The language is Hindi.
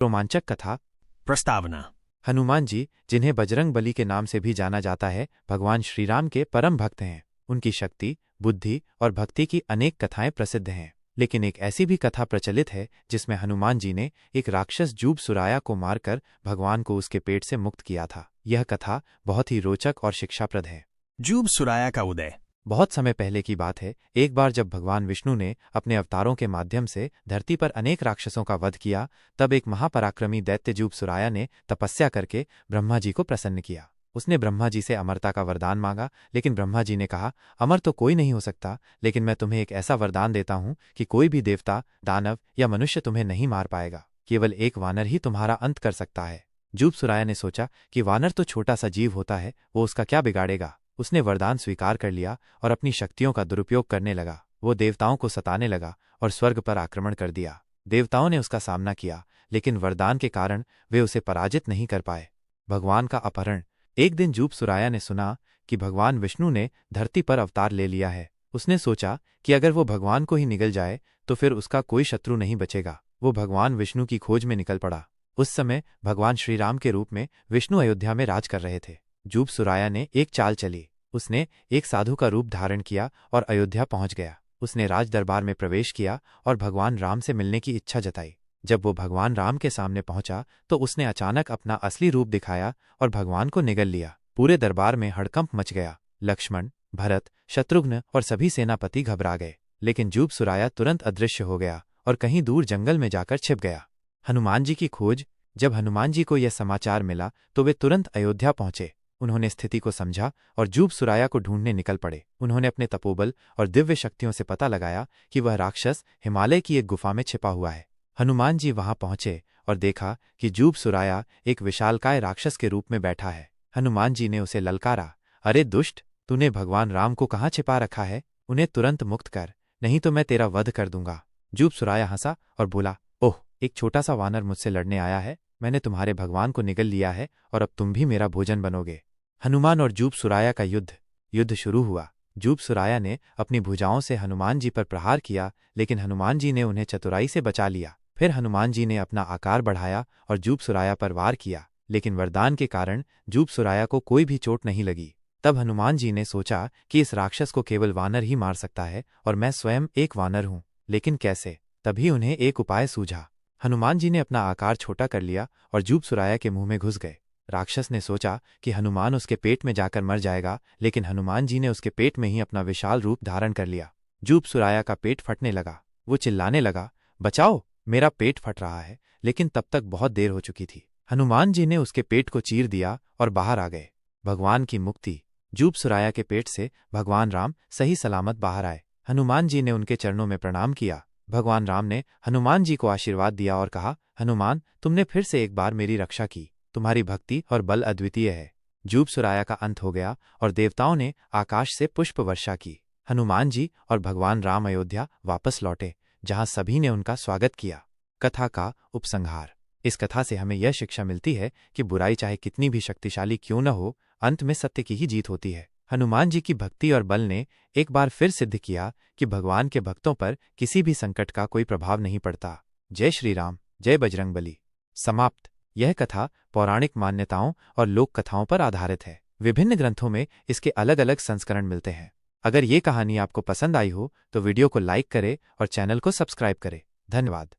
रोमांचक कथा। प्रस्तावना। हनुमान जी, जिन्हें बजरंग बली के नाम से भी जाना जाता है, भगवान श्रीराम के परम भक्त हैं। उनकी शक्ति, बुद्धि और भक्ति की अनेक कथाएं प्रसिद्ध हैं, लेकिन एक ऐसी भी कथा प्रचलित है जिसमें हनुमान जी ने एक राक्षस जूब सुराया को मारकर भगवान को उसके पेट से मुक्त किया था। यह कथा बहुत ही रोचक और शिक्षाप्रद है। जूब सुराया का उदय। बहुत समय पहले की बात है। एक बार जब भगवान विष्णु ने अपने अवतारों के माध्यम से धरती पर अनेक राक्षसों का वध किया, तब एक महापराक्रमी दैत्य जूब सुराया ने तपस्या करके ब्रह्मा जी को प्रसन्न किया। उसने ब्रह्मा जी से अमरता का वरदान मांगा, लेकिन ब्रह्मा जी ने कहा, अमर तो कोई नहीं हो सकता, लेकिन मैं तुम्हें एक ऐसा वरदान देता हूं कि कोई भी देवता, दानव या मनुष्य तुम्हें नहीं मार पाएगा। केवल एक वानर ही तुम्हारा अंत कर सकता है। जूब सुराया ने सोचा कि वानर तो छोटा सा जीव होता है, वो उसका क्या बिगाड़ेगा। उसने वरदान स्वीकार कर लिया और अपनी शक्तियों का दुरुपयोग करने लगा। वो देवताओं को सताने लगा और स्वर्ग पर आक्रमण कर दिया। देवताओं ने उसका सामना किया, लेकिन वरदान के कारण वे उसे पराजित नहीं कर पाए। भगवान का अपहरण। एक दिन जूब सुराया ने सुना कि भगवान विष्णु ने धरती पर अवतार ले लिया है। उसने सोचा कि अगर वो भगवान को ही निगल जाए तो फिर उसका कोई शत्रु नहीं बचेगा। वो भगवान विष्णु की खोज में निकल पड़ा। उस समय भगवान श्रीराम के रूप में विष्णु अयोध्या में राज कर रहे थे। जूब सुराया ने एक चाल चली। उसने एक साधु का रूप धारण किया और अयोध्या पहुंच गया। उसने राज दरबार में प्रवेश किया और भगवान राम से मिलने की इच्छा जताई। जब वो भगवान राम के सामने पहुंचा तो उसने अचानक अपना असली रूप दिखाया और भगवान को निगल लिया। पूरे दरबार में हड़कंप मच गया। लक्ष्मण, भरत, शत्रुघ्न और सभी सेनापति घबरा गए, लेकिन जूब सुराया तुरंत अदृश्य हो गया और कहीं दूर जंगल में जाकर छिप गया। हनुमान जी की खोज। जब हनुमान जी को यह समाचार मिला तो वे तुरंत अयोध्या पहुंचे। उन्होंने स्थिति को समझा और जूब सुराया को ढूंढने निकल पड़े। उन्होंने अपने तपोबल और दिव्य शक्तियों से पता लगाया कि वह राक्षस हिमालय की एक गुफा में छिपा हुआ है। हनुमान जी वहां पहुंचे और देखा कि जूब सुराया एक विशालकाय राक्षस के रूप में बैठा है। हनुमान जी ने उसे ललकारा, अरे दुष्ट, तूने भगवान राम को कहाँ छिपा रखा है? उन्हें तुरंत मुक्त कर, नहीं तो मैं तेरा वध कर दूंगा। जूब सुराया हंसा और बोला, ओह, एक छोटा सा वानर मुझसे लड़ने आया है। मैंने तुम्हारे भगवान को निगल लिया है और अब तुम भी मेरा भोजन बनोगे। हनुमान और जूब सुराया का युद्ध शुरू हुआ। जूब सुराया ने अपनी भुजाओं से हनुमान जी पर प्रहार किया, लेकिन हनुमान जी ने उन्हें चतुराई से बचा लिया। फिर हनुमान जी ने अपना आकार बढ़ाया और जूब सुराया पर वार किया, लेकिन वरदान के कारण जूब सुराया को कोई भी चोट नहीं लगी। तब हनुमान जी ने सोचा कि इस राक्षस को केवल वानर ही मार सकता है और मैं स्वयं एक वानर हूं, लेकिन कैसे? तभी उन्हें एक उपाय सूझा। हनुमान जी ने अपना आकार छोटा कर लिया और जूब सुराया के मुंह में घुस गए। राक्षस ने सोचा कि हनुमान उसके पेट में जाकर मर जाएगा, लेकिन हनुमान जी ने उसके पेट में ही अपना विशाल रूप धारण कर लिया। जूब सुराया का पेट फटने लगा। वो चिल्लाने लगा, बचाओ, मेरा पेट फट रहा है, लेकिन तब तक बहुत देर हो चुकी थी। हनुमान जी ने उसके पेट को चीर दिया और बाहर आ गए। भगवान की मुक्ति। जूब सुराया के पेट से भगवान राम सही सलामत बाहर आए। हनुमान जी ने उनके चरणों में प्रणाम किया। भगवान राम ने हनुमान जी को आशीर्वाद दिया और कहा, हनुमान, तुमने फिर से एक बार मेरी रक्षा की। तुम्हारी भक्ति और बल अद्वितीय है। जूब सुराया का अंत हो गया और देवताओं ने आकाश से पुष्प वर्षा की। हनुमान जी और भगवान राम अयोध्या वापस लौटे, जहां सभी ने उनका स्वागत किया। कथा का उपसंहार। इस कथा से हमें यह शिक्षा मिलती है कि बुराई चाहे कितनी भी शक्तिशाली क्यों न हो, अंत में सत्य की ही जीत होती है। हनुमान जी की भक्ति और बल ने एक बार फिर सिद्ध किया कि भगवान के भक्तों पर किसी भी संकट का कोई प्रभाव नहीं पड़ता। जय श्री राम, जय बजरंगबली। समाप्त। यह कथा पौराणिक मान्यताओं और लोक कथाओं पर आधारित है। विभिन्न ग्रंथों में इसके अलग अलग संस्करण मिलते हैं। अगर ये कहानी आपको पसंद आई हो तो वीडियो को लाइक करें और चैनल को सब्सक्राइब करें। धन्यवाद।